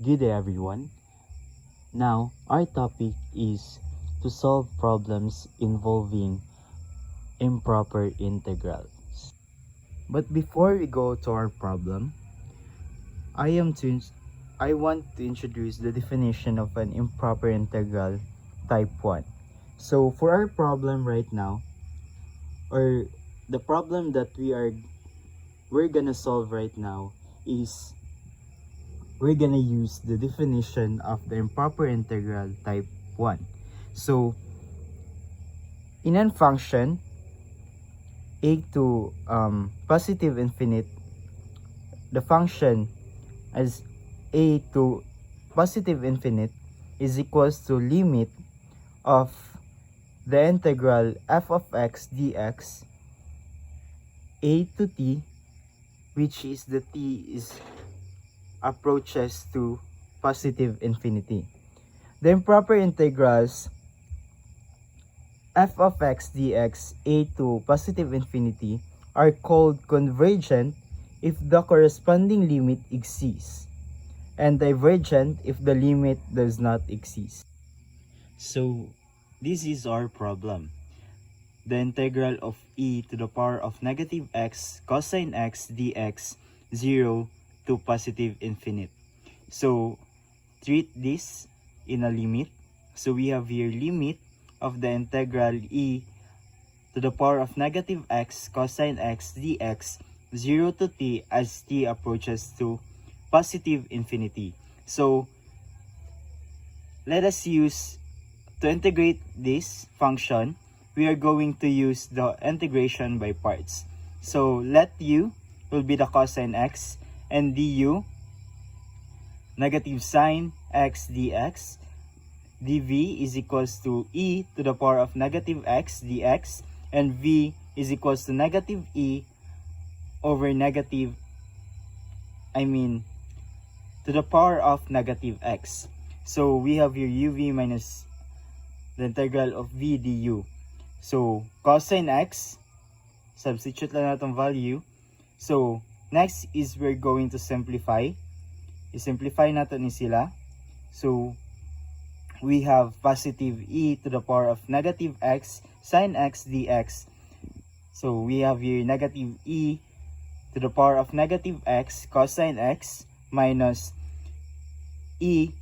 Good day everyone. Now, our topic is to solve problems involving improper integrals. But before we go to our problem, I want to introduce the definition of an improper integral type 1. So for our problem right now, or the problem that we're gonna solve right now is we're gonna use the definition of the improper integral type 1. So in a function a to positive infinite, the function as a to positive infinite is equals to limit of the integral f of x dx a to t, which is the t is approaches to positive infinity. The improper integrals f of x dx a to positive infinity are called convergent if the corresponding limit exists, and divergent if the limit does not exist. So this is our problem. The integral of e to the power of negative x cosine x dx 0 to positive infinite. So treat this in a limit. So we have here limit of the integral e to the power of negative x cosine x dx 0 to t as t approaches to positive infinity. So let us use to integrate this function. We are going to use the integration by parts. So let u will be the cosine x and du negative sine x dx, dv is equals to e to the power of negative x dx, and v is equals to negative e over negative, to the power of negative x. So we have here uv minus the integral of v du. So cosine x, substitute lang natin value. So next is we're going to simplify. I-simplify natin ni sila. So we have positive e to the power of negative x sine x dx. So we have here negative e to the power of negative x cosine x minus e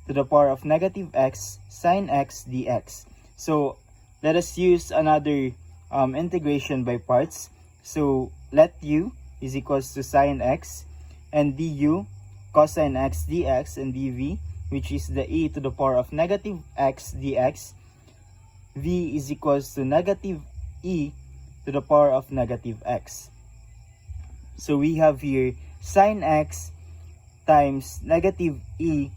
to the power of negative x sine x dx. So let us use another integration by parts. So let u is equals to sine x, and du cosine x dx, and dv, which is the e to the power of negative x dx, v is equals to negative e to the power of negative x. So we have here sine x times negative e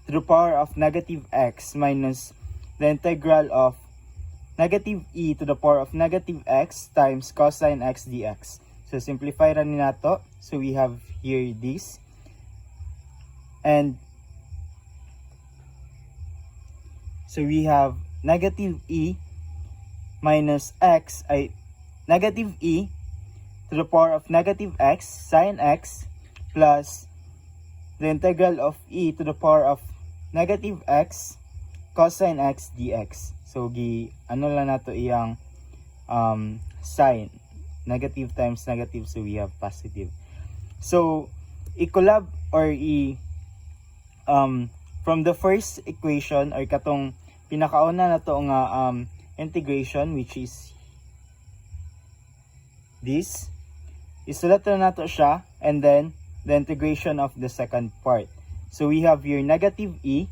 to the power of negative x minus the integral of negative e to the power of negative x times cosine x dx. So simplify rin nato. So we have here this. And so we have negative e minus x ay negative e to the power of negative x sine x plus the integral of e to the power of negative x cosine x dx. So ano lang nato iyang sign, negative times negative, so we have positive. So i-collab or from the first equation or katong pinakauna na to nga integration, which is this, isulat na nato siya, and then the integration of the second part. So we have here negative e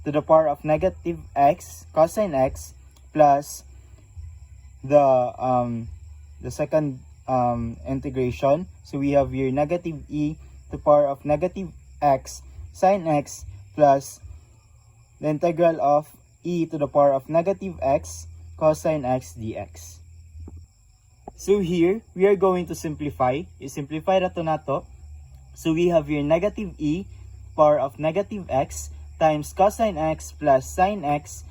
to the power of negative x cosine x plus the second integration. So we have here negative e to the power of negative x sine x plus the integral of e to the power of negative x cosine x dx. So here we are going to simplify. I-simplify na to. So we have here negative e power of negative x times cosine x plus sine x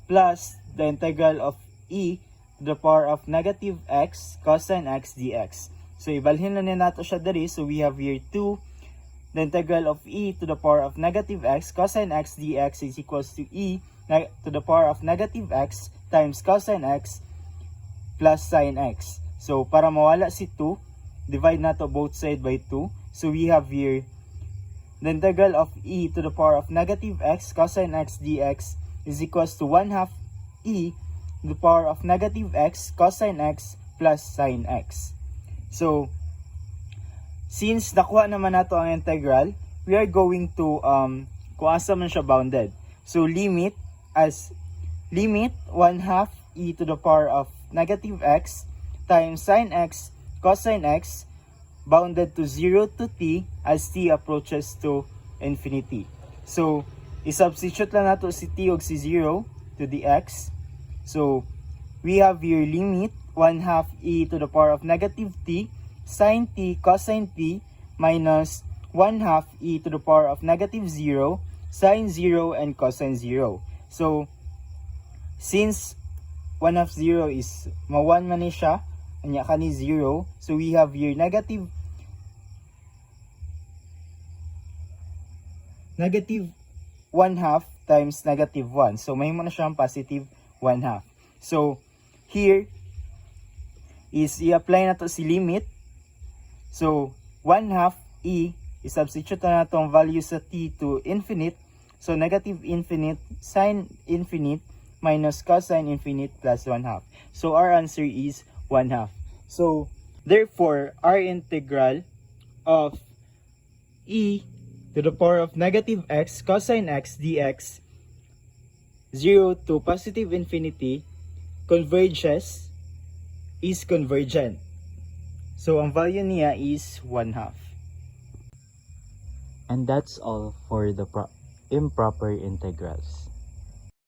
plus the integral of e to the power of negative x cosine x dx. So ibalhin na nato siya dali. So we have here 2 the integral of e to the power of negative x cosine x dx is equals to e to the power of negative x times cosine x plus sine x. So, para mawala si 2, divide na to both side by 2. So, we have here the integral of e to the power of negative x cosine x dx is equals to 1/2 e to the power of negative x cosine x plus sine x. So, since nakuha naman nato ang integral, we are going to kung asa man siya bounded. So, limit 1/2 e to the power of negative x times sine x cosine x bounded to 0 to t as t approaches to infinity. So, isubstitute lang nato si t og si 0 to the x. So, we have your limit 1/2 e to the power of negative t sine t cosine t minus 1/2 e to the power of negative 0 sine 0 and cosine 0. So, since 1/2 0 is ma-1 man ni siya, anya ka ni 0, so we have here negative 1/2 times negative 1. So, mahimo na siyang positive 1/2. So, here is i-apply na to si limit. So, 1/2 e, i-substitute na itong value sa t to infinite. So, negative infinite sine infinite minus cosine infinite plus 1/2. So, our answer is 1/2. So, therefore, our integral of e to the power of negative x cosine x dx 0 to positive infinity is convergent. So, ang value niya is 1/2. And that's all for the improper integrals.